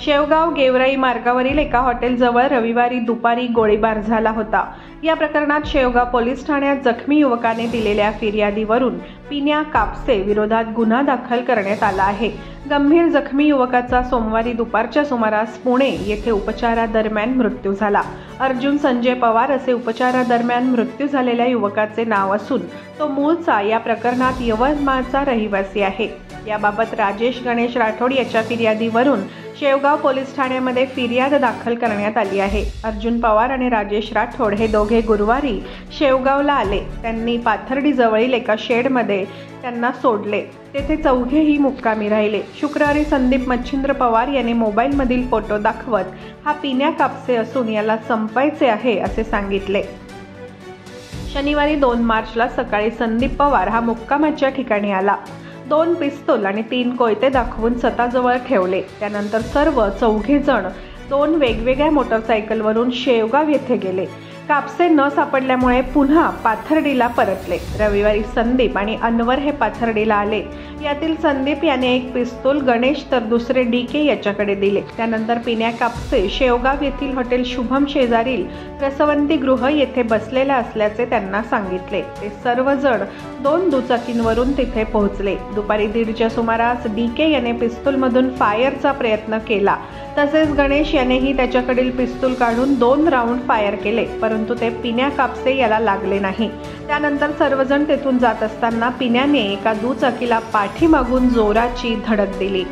शेवगाव गेवराई मार्गावरील एका हॉटेलजवळ रविवारी दुपारी गोळीबार झाला होता। या प्रकरणात शेवगाव पोलीस ठाण्यात जखमी युवकाने दिलेल्या फिर्यादीवरून पिन्या कापसे विरोधात गुन्हा दाखल करण्यात आला आहे। गंभीर जखमी युवकाचा सोमवारी दुपारच्या सुमारास पुणे येथे उपचारादरम्यान मृत्यू झाला। अर्जुन संजय पवार असे उपचारादरम्यान मृत्यू झालेल्या युवकाचे नाव असून तो मूळचा या प्रकरणात यवतमाळचा रहिवासी आहे। याबाबत राजेश गणेश राठोड याच्या फिर्यादीवरून शेवगाव पोलीस ठाण्यामध्ये फिर्याद दाखल करण्यात आली आहे। अर्जुन पवार आणि राजेश राठोड हे दोघे गुरुवारी शेवगावला आले। त्यांनी पाथर्डी जवळील एका शेडमध्ये त्यांना सोडले। तेथे चौघेही मुक्कामी राहिले। शुक्रवारी संदीप मच्छिंद्र पवार यांनी मोबाईलमधील फोटो दाखवत हा पिन्या कापसे असून याला संपायचे आहे असे सांगितले। शनिवारी 2 मार्चला सकाळी संदीप पवार हा मुक्कामाच्या ठिकाणी आला। 2 पिस्तूल आणि 3 कोयते दाखवून स्वतःजवळ ठेवले। त्यानंतर सर्व चौघे जण 2 वेगवेगळ्या मोटरसायकलवरून शेवगाव येथे गेले। कापसे न सापडल्यामुळे पुन्हा पाथर्डीला परतले। रविवारी संदीप आणि अनवर हे पाथर्डीला आले। यातील संदीप याने एक पिस्तूल गणेश तर दुसरे DK याच्याकडे दिले। त्यानंतर पिन्या कापसे शेवगाव येथील हॉटेल शुभम शेजारील रसवंती गृह येथे बसलेला असल्याचे त्यांना सांगितले। ते सर्वजण 2 दुचाकींवरून तिथे पोहोचले। दुपारी 1:30च्या सुमारास DK याने पिस्तूलमधून फायरचा प्रयत्न केला। तसेच गणेश यानेही त्याच्याकडील पिस्तूल काढून 2 राऊंड फायर केले, परंतु ते पिन्या कापसे याला लागले नाही। त्यानंतर सर्वजण तेथून जात असताना पिन्याने एका दुचाकीला पाठीमागून जोराची धडक दिली।